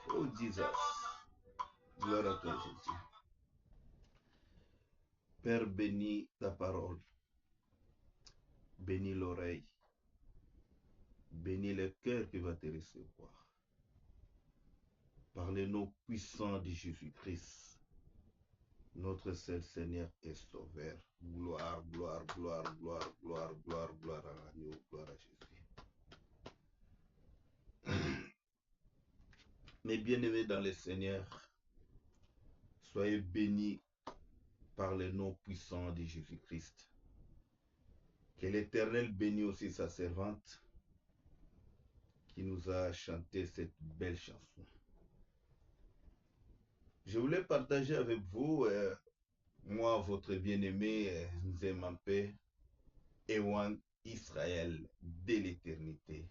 Oh Jesus, gloire à toi Jésus. Père, bénis ta parole, bénis l'oreille, bénis le cœur qui va te recevoir. Par le nom puissant de Jésus-Christ, notre seul Seigneur et Sauveur. Gloire, gloire, gloire, gloire, gloire, gloire, gloire à l'agneau, gloire à Jésus. Mes bien-aimés dans le Seigneur, soyez bénis par le nom puissant de Jésus-Christ. Que l'Éternel bénisse aussi sa servante qui nous a chanté cette belle chanson. Je voulais partager avec vous, moi, votre bien-aimé Nzemampé, Ewan Israël de l'éternité,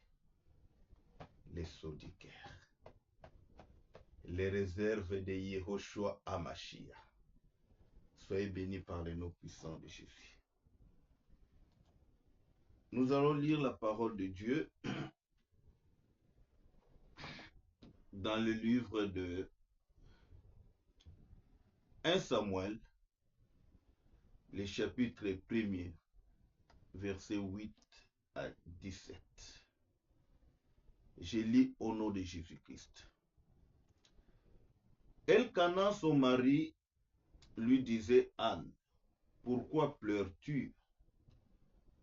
les sauts du cœur, les réserves de Yehoshua Amashia. Soyez bénis par le nom puissant de Jésus. Nous allons lire la parole de Dieu dans le livre de 1 Samuel, le chapitre 1er, versets 8 à 17. Je lis au nom de Jésus-Christ. Elkana, son mari, lui disait: Anne, pourquoi pleures-tu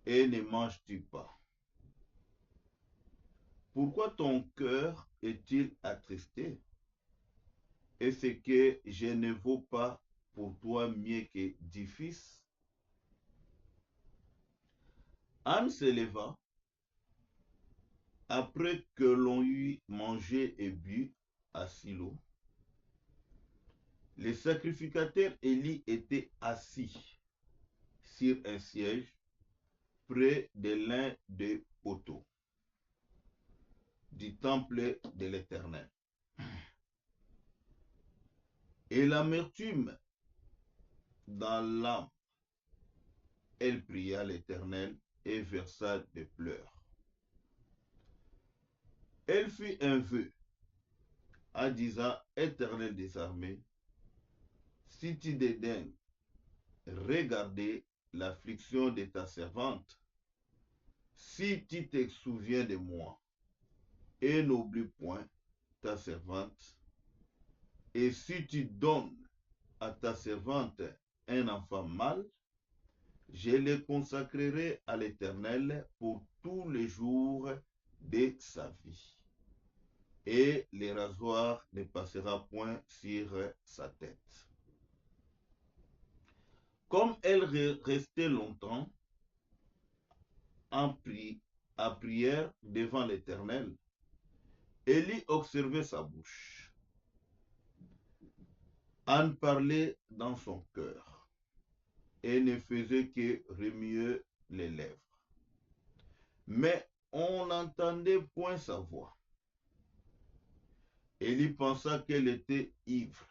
et ne manges-tu pas? Pourquoi ton cœur est-il attristé? Est-ce que je ne vaux pas pour toi mieux que 10 fils? Anne se leva, après que l'on eut mangé et bu à Silo. Le sacrificateur Élie était assis sur un siège près de l'un des poteaux du temple de l'Éternel. Et l'amertume dans l'âme, elle pria l'Éternel et versa des pleurs. Elle fit un vœu en disant: Éternel des armées, si tu dédaignes regarder l'affliction de ta servante, si tu te souviens de moi et n'oublie point ta servante, et si tu donnes à ta servante un enfant mâle, je le consacrerai à l'Éternel pour tous les jours de sa vie. Et le rasoir ne passera point sur sa tête. Comme elle restait longtemps à prière devant l'Éternel, Élie observait sa bouche. Anne parlait dans son cœur et ne faisait que remuer les lèvres. Mais on n'entendait point sa voix. Élie pensa qu'elle était ivre.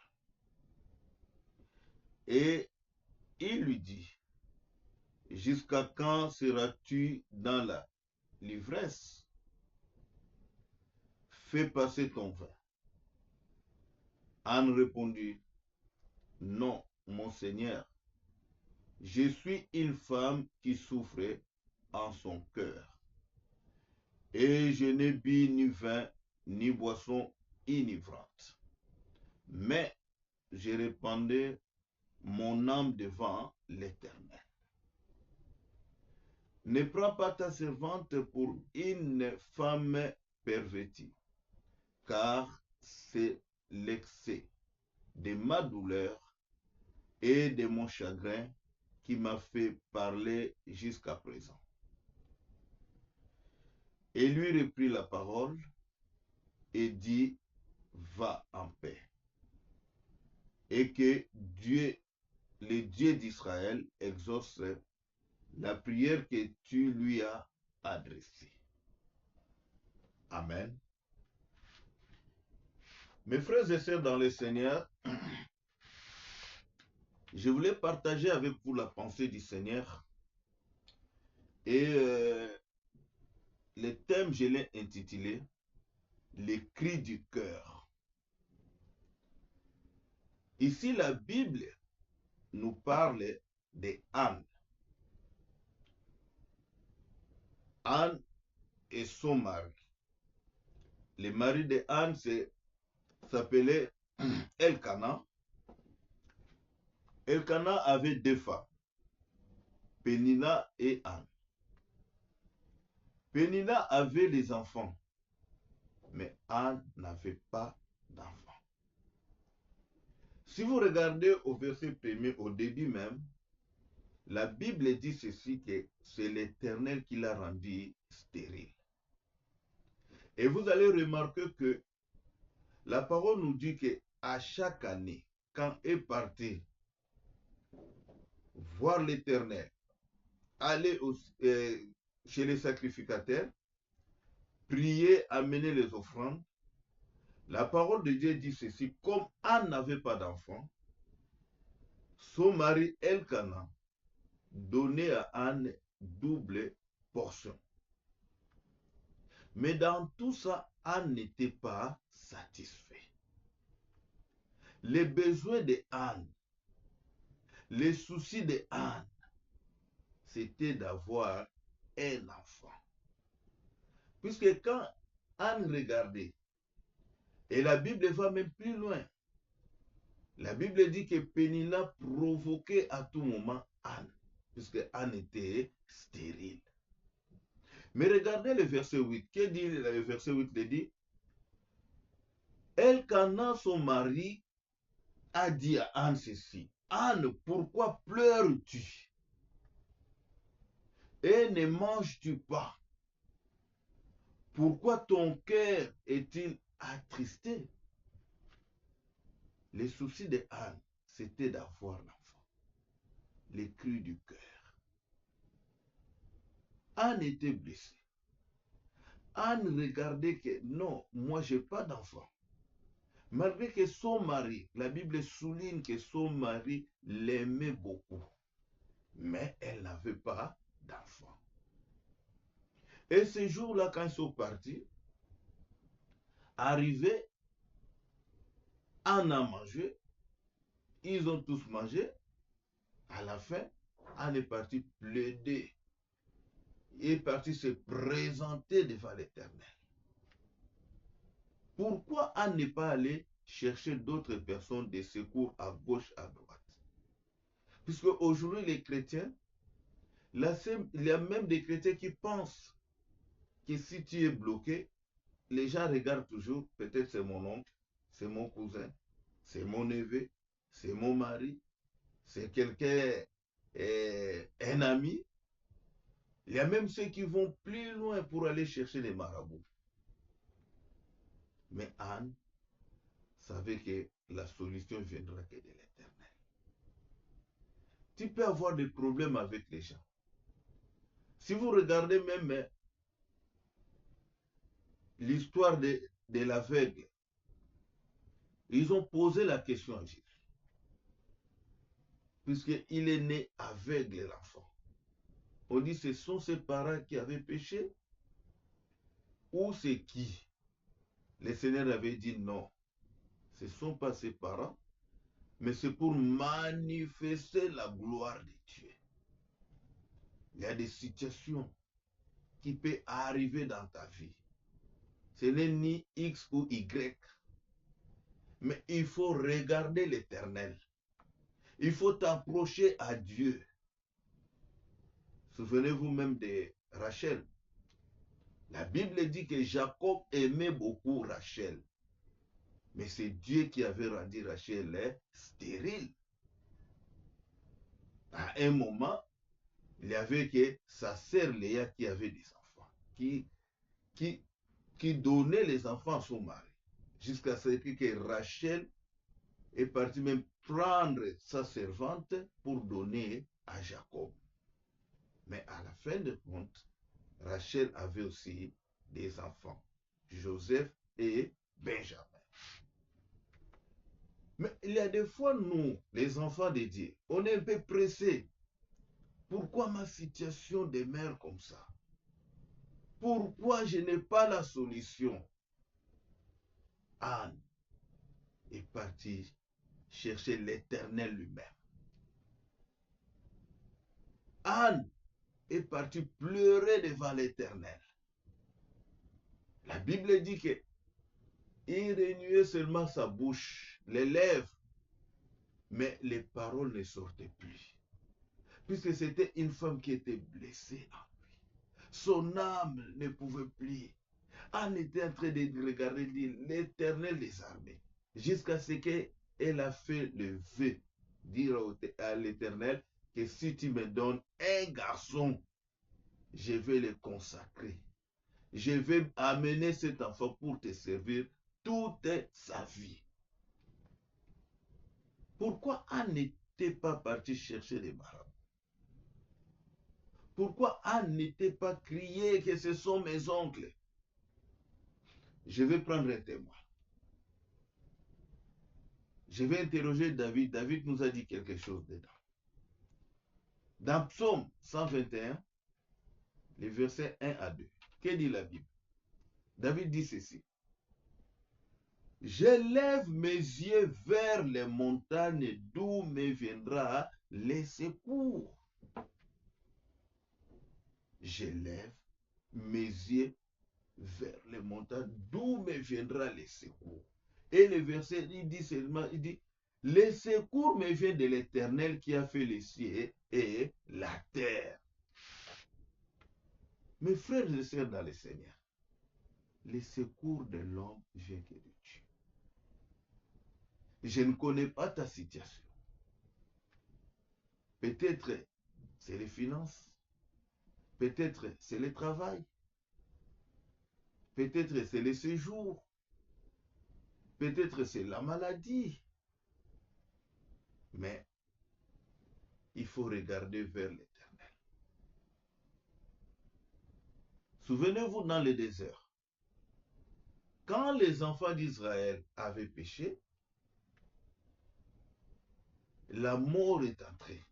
Et il lui dit: Jusqu'à quand seras-tu dans la l'ivresse? Fais passer ton vin. Anne répondit: Non, mon Seigneur, je suis une femme qui souffre en son cœur, et je n'ai bu ni vin ni boisson enivrante. Mais je répandais mon âme devant l'Éternel. Ne prends pas ta servante pour une femme pervertie, car c'est l'excès de ma douleur et de mon chagrin qui m'a fait parler jusqu'à présent. Et lui reprit la parole et dit, va en paix. Et que Dieu, le Dieu d'Israël, exauce la prière que tu lui as adressée. Amen. Mes frères et sœurs dans le Seigneur, je voulais partager avec vous la pensée du Seigneur. Et le thème, je l'ai intitulé les cris du cœur. Ici, la Bible nous parle de Anne. Anne et son mari. Le mari de Anne s'appelait Elkana. Elkana avait deux femmes, Pénina et Anne. Pénina avait des enfants, mais Anne n'avait pas d'enfants. Si vous regardez au verset 1er, au début même, la Bible dit ceci, que c'est l'Éternel qui l'a rendu stérile. Et vous allez remarquer que la parole nous dit qu'à chaque année, quand elle partait voir l'Éternel, aller chez les sacrificateurs, prier, amener les offrandes, la parole de Dieu dit ceci, comme Anne n'avait pas d'enfant, son mari Elkana donnait à Anne double portion. Mais dans tout ça, Anne n'était pas satisfait. Les besoins de Anne, les soucis de Anne, c'était d'avoir un enfant. Puisque quand Anne regardait, et la Bible va même plus loin, la Bible dit que Pénina provoquait à tout moment Anne, puisque Anne était stérile. Mais regardez le verset 8. Que dit le verset 8? Il dit, Elkana, son mari, a dit à Anne ceci, Anne, pourquoi pleures-tu? Et ne manges-tu pas? Pourquoi ton cœur est-il attristé? Les soucis de Anne, c'était d'avoir l'enfant. Les cris du cœur. Anne était blessée. Anne regardait que non, moi je n'ai pas d'enfant. Malgré que son mari, la Bible souligne que son mari l'aimait beaucoup, mais elle n'avait pas d'enfant. Et ce jour-là, quand ils sont partis, arrivés, Anne a mangé, ils ont tous mangé. À la fin, Anne est partie plaider. Il est parti se présenter devant l'Éternel. Pourquoi Anne n'est pas allée chercher d'autres personnes de secours à gauche, à droite? Puisque aujourd'hui, les chrétiens, il y a même des chrétiens qui pensent que si tu es bloqué, les gens regardent toujours, peut-être c'est mon oncle, c'est mon cousin, c'est mon neveu, c'est mon mari, c'est quelqu'un, un ami. Il y a même ceux qui vont plus loin pour aller chercher les marabouts. Mais Anne savait que la solution viendra que de l'Éternel. Tu peux avoir des problèmes avec les gens. Si vous regardez même l'histoire de l'aveugle, ils ont posé la question à Jésus. Puisqu'il est né aveugle, l'enfant. On dit, ce sont ses parents qui avaient péché? Ou c'est qui? Le Seigneur avait dit non. Ce ne sont pas ses parents, mais c'est pour manifester la gloire de Dieu. Il y a des situations qui peuvent arriver dans ta vie. Ce n'est ni X ou Y. Mais il faut regarder l'Éternel. Il faut t'approcher à Dieu. Souvenez-vous même de Rachel. La Bible dit que Jacob aimait beaucoup Rachel. Mais c'est Dieu qui avait rendu Rachel stérile. À un moment, il y avait que sa sœur Léa qui avait des enfants, qui donnait les enfants à son mari. Jusqu'à ce que Rachel est partie même prendre sa servante pour donner à Jacob. Mais à la fin de compte, Rachel avait aussi des enfants, Joseph et Benjamin. Mais il y a des fois, nous, les enfants de Dieu, on est un peu pressés. Pourquoi ma situation demeure comme ça? Pourquoi je n'ai pas la solution? Anne est partie chercher l'Éternel lui-même. Anne est partie pleurer devant l'Éternel. La Bible dit que il remuait seulement sa bouche, les lèvres, mais les paroles ne sortaient plus. Puisque c'était une femme qui était blessée en lui. Son âme ne pouvait plus. Anne était en train de regarder l'Éternel des armées. Jusqu'à ce qu'elle a fait le vœu, dire à l'Éternel que si tu me donnes un garçon, je vais le consacrer. Je vais amener cet enfant pour te servir toute sa vie. Pourquoi Anne n'était pas partie chercher des marabouts? Pourquoi Anne n'était pas criée que ce sont mes oncles? Je vais prendre un témoin. Je vais interroger David. David nous a dit quelque chose dedans. Dans Psaume 121, les versets 1 à 2, que dit la Bible? David dit ceci. J'élève mes yeux vers les montagnes d'où me viendra le secours. J'élève mes yeux vers les montagnes d'où me viendra le secours. Et le verset, il dit seulement, il dit, le secours me vient de l'Éternel qui a fait les cieux et la terre. Mes frères et sœurs dans le Seigneur, le secours de l'homme vient que de Dieu. Je ne connais pas ta situation. Peut-être c'est les finances, peut-être c'est le travail, peut-être c'est le séjour, peut-être c'est la maladie. Mais il faut regarder vers l'Éternel. Souvenez-vous dans le désert, quand les enfants d'Israël avaient péché, la mort est entrée.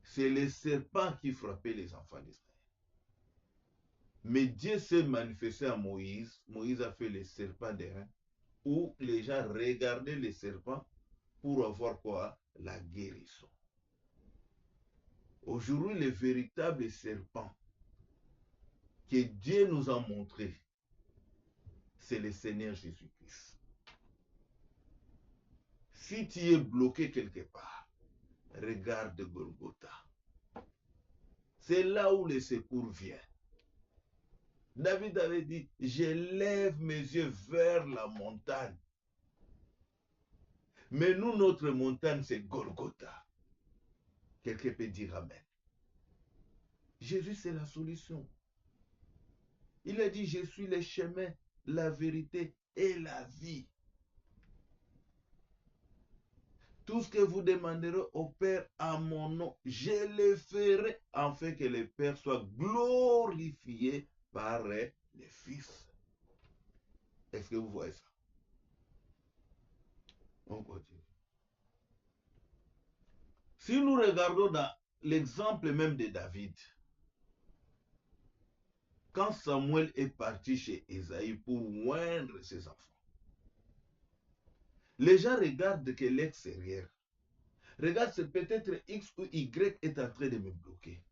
C'est les serpents qui frappaient les enfants d'Israël. Mais Dieu s'est manifesté à Moïse. Moïse a fait les serpents d'airain, où les gens regardaient les serpents pour avoir quoi? La guérison. Aujourd'hui, le véritable serpent que Dieu nous a montré, c'est le Seigneur Jésus-Christ. Si tu es bloqué quelque part, regarde Golgotha. C'est là où le secours vient. David avait dit, je lève mes yeux vers la montagne. Mais nous, notre montagne, c'est Golgotha. Quelqu'un peut dire Amen. Jésus, c'est la solution. Il a dit, je suis le chemin, la vérité et la vie. Tout ce que vous demanderez au Père à mon nom, je le ferai afin que le Père soit glorifié par le Fils. Est-ce que vous voyez ça? On continue. Si nous regardons dans l'exemple même de David, quand Samuel est parti chez Ésaïe pour oindre ses enfants, les gens regardent que l'extérieur. Regarde, c'est peut-être X ou Y est en train de me bloquer.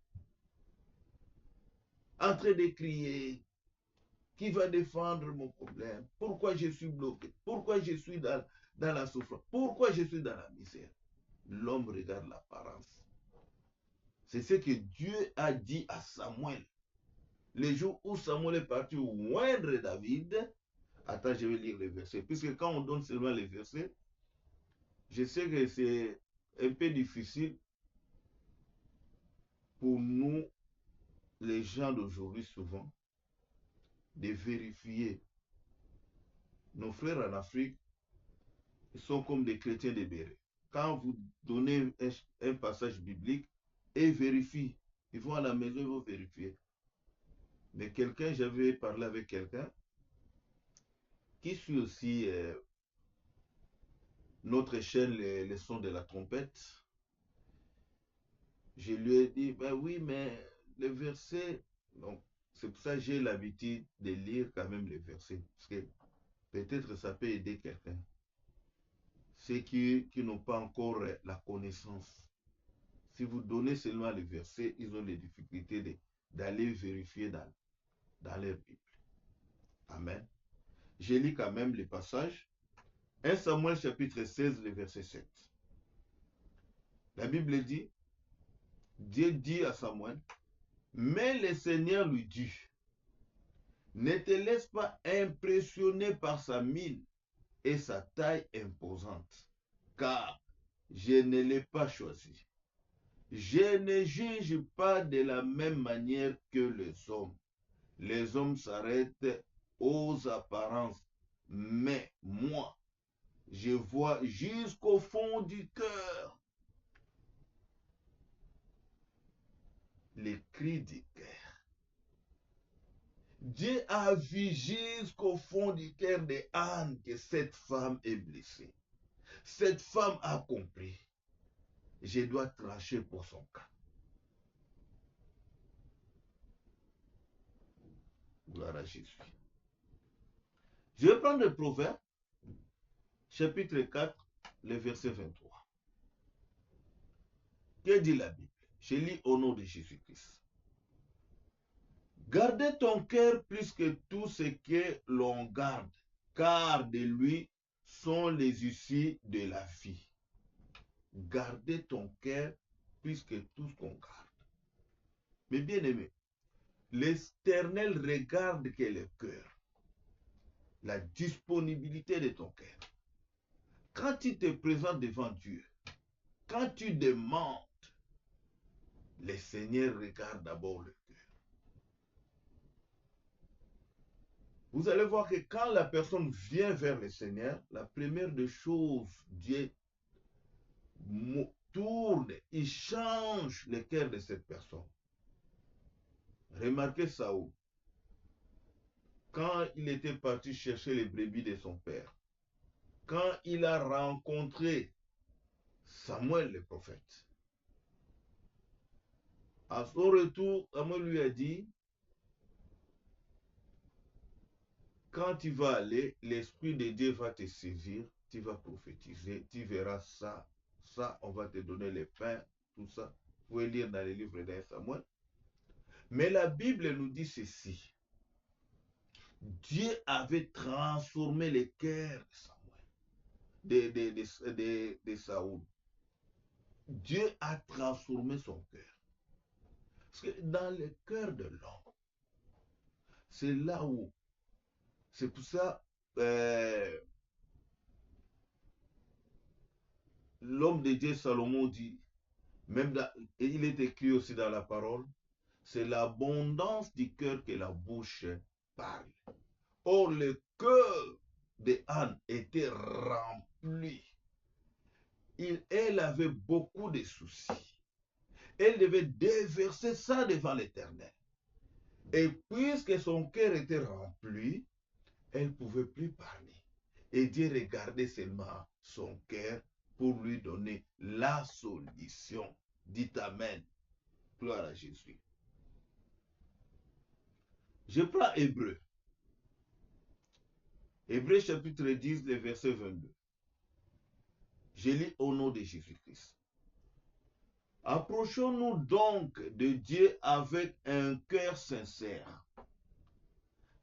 En train de crier, qui va défendre mon problème? Pourquoi je suis bloqué? Pourquoi je suis dans la souffrance? Pourquoi je suis dans la misère? L'homme regarde l'apparence. C'est ce que Dieu a dit à Samuel. Le jour où Samuel est parti oindre David, attends, je vais lire les versets. Puisque quand on donne seulement les versets, je sais que c'est un peu difficile pour nous, les gens d'aujourd'hui, souvent, de vérifier. Nos frères en Afrique sont comme des chrétiens de Béret. Quand vous donnez un passage biblique, ils vérifient. Ils vont à la maison, ils vont vérifier. Mais j'avais parlé avec quelqu'un qui suit aussi notre chaîne, les sons de la trompette. Je lui ai dit, ben oui, mais les versets, donc c'est pour ça que j'ai l'habitude de lire quand même les versets. Parce que peut-être ça peut aider quelqu'un. Ceux qui n'ont pas encore la connaissance. Si vous donnez seulement les versets, ils ont des difficultés d'aller vérifier dans leur Bible. Amen. Je lis quand même les passages. 1 Samuel chapitre 16, le verset 7. La Bible dit, Dieu dit à Samuel, mais le Seigneur lui dit, ne te laisse pas impressionner par sa mine et sa taille imposante, car je ne l'ai pas choisi. Je ne juge pas de la même manière que les hommes. Les hommes s'arrêtent aux apparences, mais moi, je vois jusqu'au fond du cœur. Les cris du cœur. Dieu a vu jusqu'au fond du cœur de Anne que cette femme est blessée. Cette femme a compris. Je dois trancher pour son cas. Gloire à Jésus. Je vais prendre le Proverbe, chapitre 4, le verset 23. Que dit la Bible? Je lis au nom de Jésus-Christ. Gardez ton cœur plus que tout ce que l'on garde, car de lui sont les issues de la vie. Gardez ton cœur plus que tout ce qu'on garde. Mais bien aimé, l'Éternel regarde que le cœur, la disponibilité de ton cœur. Quand tu te présentes devant Dieu, quand tu demandes, le Seigneur regarde d'abord le cœur. Vous allez voir que quand la personne vient vers le Seigneur, la première des choses, Dieu tourne, il change le cœur de cette personne. Remarquez Saoul. Quand il était parti chercher les brebis de son père, quand il a rencontré Samuel le prophète, à son retour, Samuel lui a dit, quand tu vas aller, l'Esprit de Dieu va te saisir, tu vas prophétiser, tu verras ça, on va te donner les pains, tout ça. Vous pouvez lire dans les livres d'un Samuel. Mais la Bible nous dit ceci. Dieu avait transformé le cœur de Samuel, de Saoul. Dieu a transformé son cœur. Parce que dans le cœur de l'homme, c'est là où, c'est pour ça, l'homme de Dieu Salomon dit, même et il est écrit aussi dans la parole, c'est l'abondance du cœur que la bouche parle. Or, le cœur de Anne était rempli. Elle avait beaucoup de soucis. Elle devait déverser ça devant l'Éternel. Et puisque son cœur était rempli, elle ne pouvait plus parler. Et Dieu regardait seulement son cœur pour lui donner la solution. Dites Amen. Gloire à Jésus. Je prends Hébreu. Hébreu chapitre 10, le verset 22. Je lis au nom de Jésus-Christ. Approchons-nous donc de Dieu avec un cœur sincère,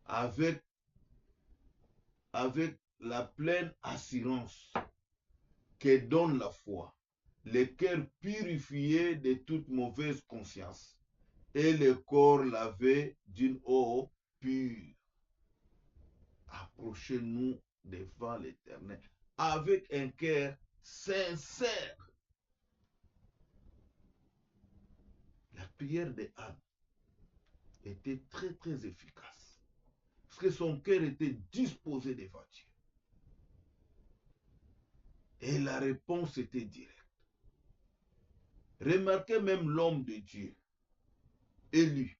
avec la pleine assurance que donne la foi, les cœurs purifiés de toute mauvaise conscience et le corps lavé d'une eau pure. Approchez-nous devant l'Éternel avec un cœur sincère. La prière de Anne était très très efficace parce que son cœur était disposé devant Dieu. Et la réponse était directe. Remarquez même l'homme de Dieu, Élie.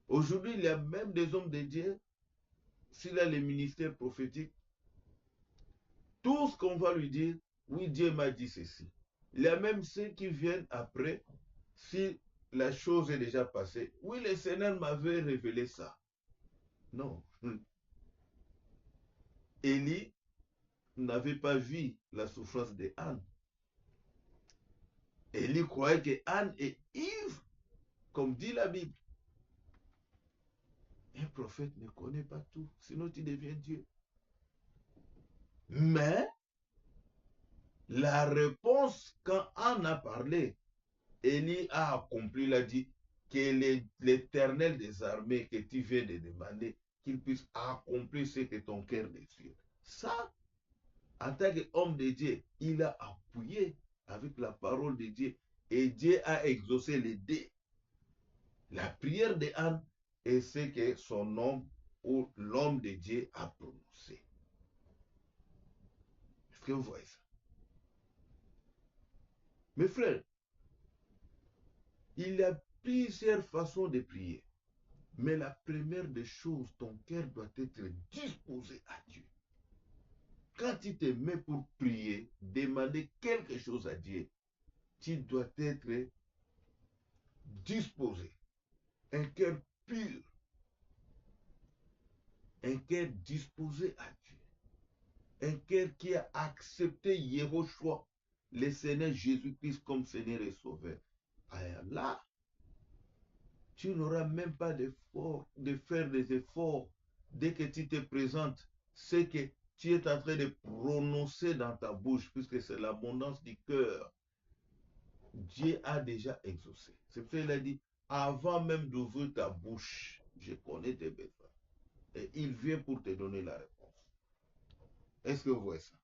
Aujourd'hui, il y a même des hommes de Dieu, s'il a les ministères prophétiques, tout ce qu'on va lui dire, oui, Dieu m'a dit ceci. Il y a même ceux qui viennent après, si la chose est déjà passée. Oui, le Seigneur m'avait révélé ça. Non. Élie n'avait pas vu la souffrance de Anne. Élie croyait que Anne est ivre, comme dit la Bible. Un prophète ne connaît pas tout, sinon tu deviens Dieu. Mais la réponse, quand Anne a parlé, Élie a accompli, il a dit que l'Éternel des armées que tu viens de demander, qu'il puisse accomplir ce que ton cœur désire. Ça, en tant qu'homme de Dieu, il a appuyé avec la parole de Dieu et Dieu a exaucé les deux. La prière de Anne est ce que son homme ou l'homme de Dieu a prononcé. Est-ce que vous voyez ça? Mes frères, il y a plusieurs façons de prier. Mais la première des choses, ton cœur doit être disposé à Dieu. Quand tu te mets pour prier, demander quelque chose à Dieu, tu dois être disposé. Un cœur pur. Un cœur disposé à Dieu. Un cœur qui a accepté Yehoshua, le Seigneur Jésus-Christ comme Seigneur et Sauveur. Alors là, tu n'auras même pas d'effort, de faire des efforts. Dès que tu te présentes, c'est que tu es en train de prononcer dans ta bouche, puisque c'est l'abondance du cœur. Dieu a déjà exaucé. C'est pour ça qu'il a dit, avant même d'ouvrir ta bouche, je connais tes besoins. Et il vient pour te donner la réponse. Est-ce que vous voyez ça?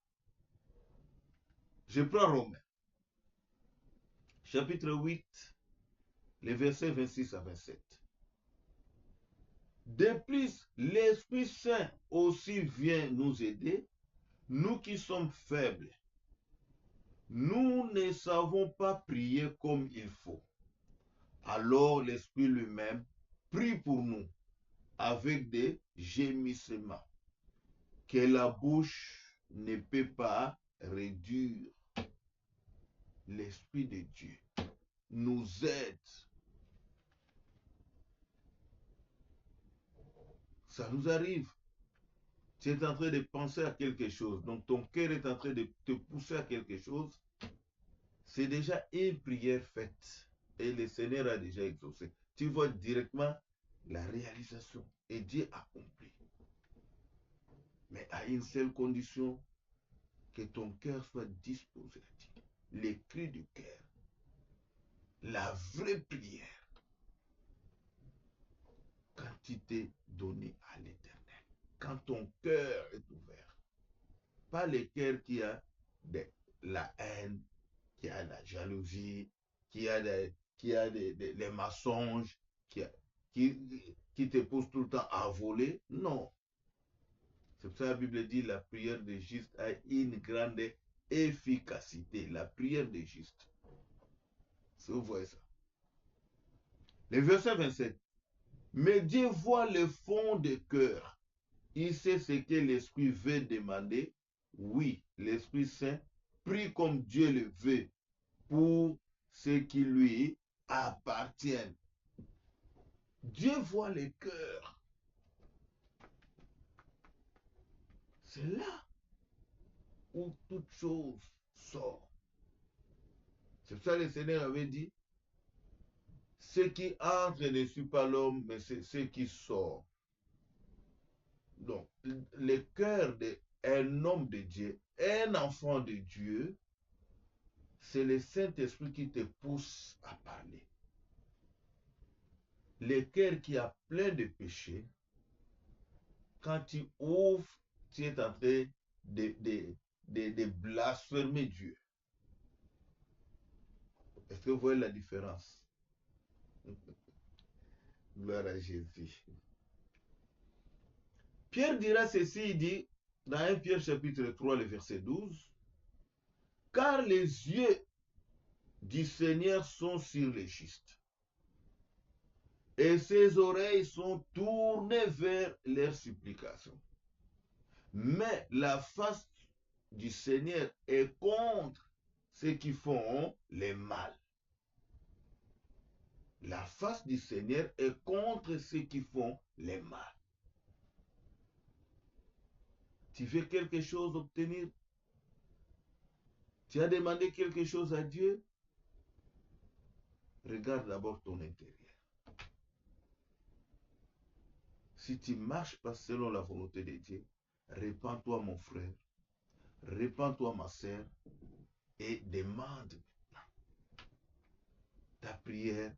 Je prends Romains, chapitre 8, les versets 26 à 27. De plus, l'Esprit Saint aussi vient nous aider, nous qui sommes faibles. Nous ne savons pas prier comme il faut. Alors l'Esprit lui-même prie pour nous avec des gémissements que la bouche ne peut pas réduire. L'Esprit de Dieu nous aide. Ça nous arrive. Tu es en train de penser à quelque chose, donc ton cœur est en train de te pousser à quelque chose. C'est déjà une prière faite et le Seigneur a déjà exaucé. Tu vois directement la réalisation et Dieu accomplit. Mais à une seule condition, que ton cœur soit disposé à Dieu. Les cris du cœur, la vraie prière, quand tu t'es donné à l'Éternel, quand ton cœur est ouvert, pas le cœur qui a de la haine, qui a la jalousie, qui a les mensonges, qui te pousse tout le temps à voler. Non. C'est pour ça que la Bible dit la prière des justes a une grande efficacité. La prière des justes. Si vous voyez ça. Le verset 27. Mais Dieu voit le fond du cœur. Il sait ce que l'Esprit veut demander. Oui, l'Esprit Saint prie comme Dieu le veut pour ce qui lui appartiennent. Dieu voit le cœur. C'est là où toute chose sort. C'est pour ça que le Seigneur avait dit, ce qui entre ne suit pas l'homme, mais c'est ce qui sort. Donc, le cœur d'un homme de Dieu un enfant de Dieu, c'est le Saint-Esprit qui te pousse à parler. Le cœur qui a plein de péchés, quand tu ouvres, tu es en train de blasphémer Dieu. Est-ce que vous voyez la différence? Gloire à Jésus. Pierre dira ceci, il dit, dans 1 Pierre chapitre 3, le verset 12, « Car les yeux du Seigneur sont sur les justes, et ses oreilles sont tournées vers leurs supplications. Mais la face du Seigneur est contre ceux qui font le mal. » La face du Seigneur est contre ceux qui font le mal. Tu veux quelque chose obtenir? Tu as demandé quelque chose à Dieu? Regarde d'abord ton intérieur. Si tu ne marches pas selon la volonté de Dieu, répands-toi mon frère, répands-toi ma sœur et demande maintenant. Ta prière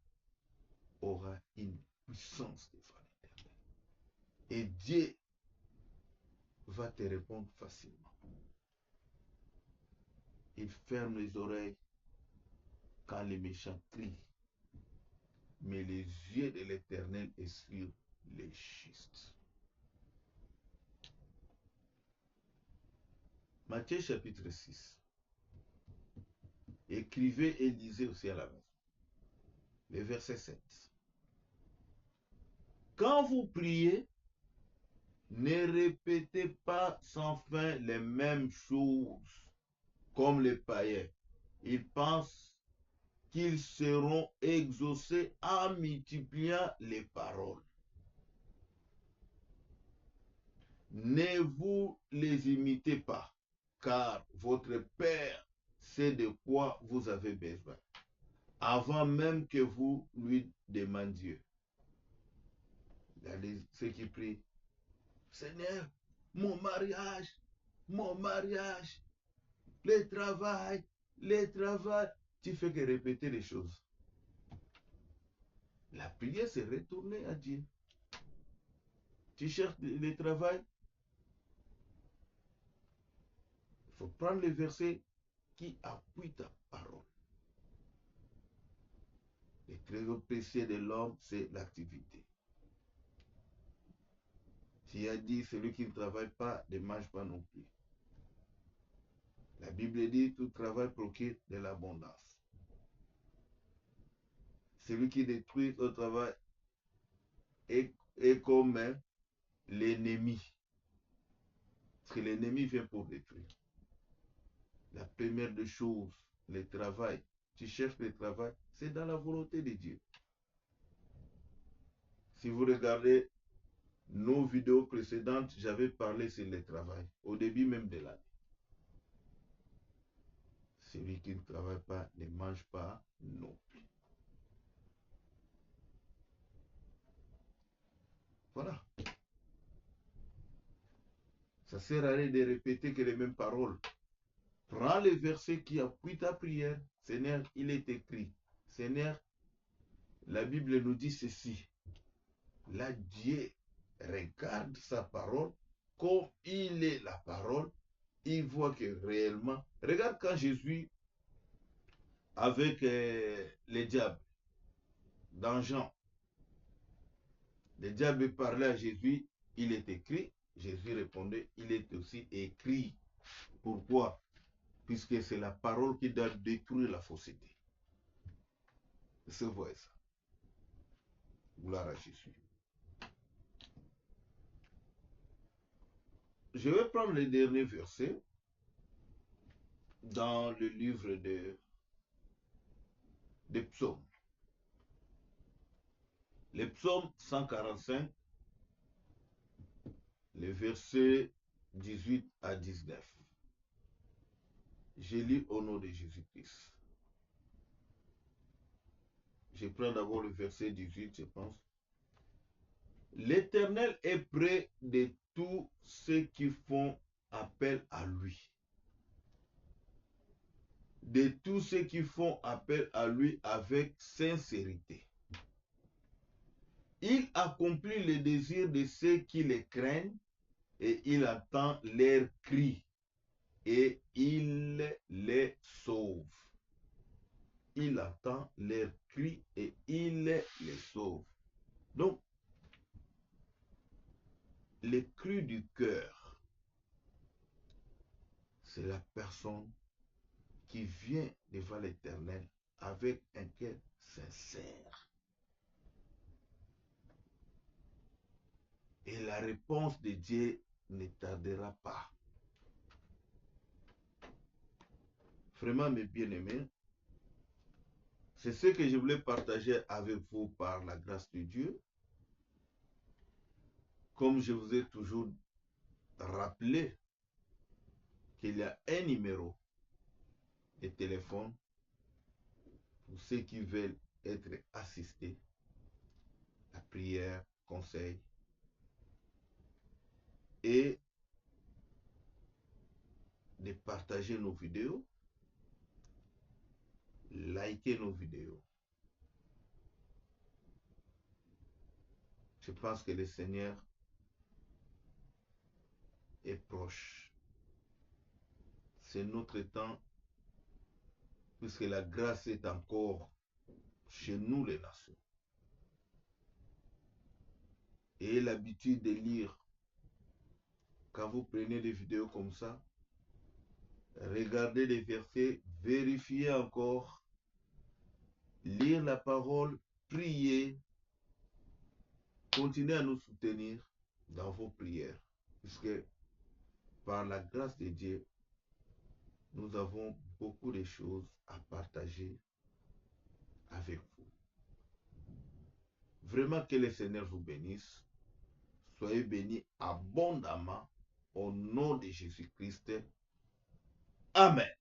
aura une puissance devant l'Éternel. Et Dieu va te répondre facilement. Il ferme les oreilles quand les méchants crient. Mais les yeux de l'Éternel sont sur les justes. Matthieu chapitre 6. Écrivez et lisez aussi à la maison. Le verset 7. Quand vous priez, ne répétez pas sans fin les mêmes choses comme les païens. Ils pensent qu'ils seront exaucés en multipliant les paroles. Ne vous les imitez pas, car votre Père sait de quoi vous avez besoin, avant même que vous lui demandiez. Regardez ceux qui prient. Seigneur, mon mariage, le travail. Tu fais que répéter les choses. La prière, c'est retourner à Dieu. Tu cherches le travail. Il faut prendre les versets qui appuient ta parole. Le trésor précieux de l'homme, c'est l'activité. Tu as dit, celui qui ne travaille pas ne mange pas non plus. La Bible dit, tout travail procure de l'abondance. Celui qui détruit au travail est comme l'ennemi. Parce que l'ennemi vient pour détruire. La première des choses, le travail. Tu cherches le travail, c'est dans la volonté de Dieu. Si vous regardez nos vidéos précédentes, j'avais parlé sur le travail, au début même de l'année. Celui qui ne travaille pas ne mange pas non plus. Voilà. Ça ne sert à rien de répéter que les mêmes paroles. Prends les versets qui appuient ta prière. Seigneur, il est écrit. Seigneur, la Bible nous dit ceci. Là, Dieu regarde sa parole comme il est la parole. Il voit que réellement... Regarde quand Jésus, avec les diables, dans Jean, les diables parlaient à Jésus, il est écrit. Jésus répondait, il est aussi écrit. Pourquoi? Puisque c'est la parole qui doit détruire la fausseté. C'est vrai ça. Gloire à Jésus. Je vais prendre le dernier verset dans le livre des psaumes. Le psaume 145, les versets 18 à 19. Je lis au nom de Jésus-Christ. Je prends d'abord le verset 18, je pense. L'Éternel est près de tous ceux qui font appel à lui, de tous ceux qui font appel à lui avec sincérité. Il accomplit les désirs de ceux qui les craignent et il entend leurs cris et il les sauve. Il entend leurs cris et il les sauve. Donc, les cris du cœur, c'est la personne qui vient devant l'Éternel avec un cœur sincère. Et la réponse de Dieu ne tardera pas. Vraiment, mes bien-aimés, c'est ce que je voulais partager avec vous par la grâce de Dieu. Comme je vous ai toujours rappelé qu'il y a un numéro de téléphone pour ceux qui veulent être assistés, la prière, conseil, et de partager nos vidéos, liker nos vidéos. Je pense que le Seigneur est proche. C'est notre temps, puisque la grâce est encore chez nous les nations. Et l'habitude de lire, quand vous prenez des vidéos comme ça, regardez les versets, vérifiez encore, lire la parole, prier, continuez à nous soutenir dans vos prières, puisque par la grâce de Dieu, nous avons beaucoup de choses à partager avec vous. Vraiment que le Seigneur vous bénisse. Soyez bénis abondamment au nom de Jésus-Christ. Amen.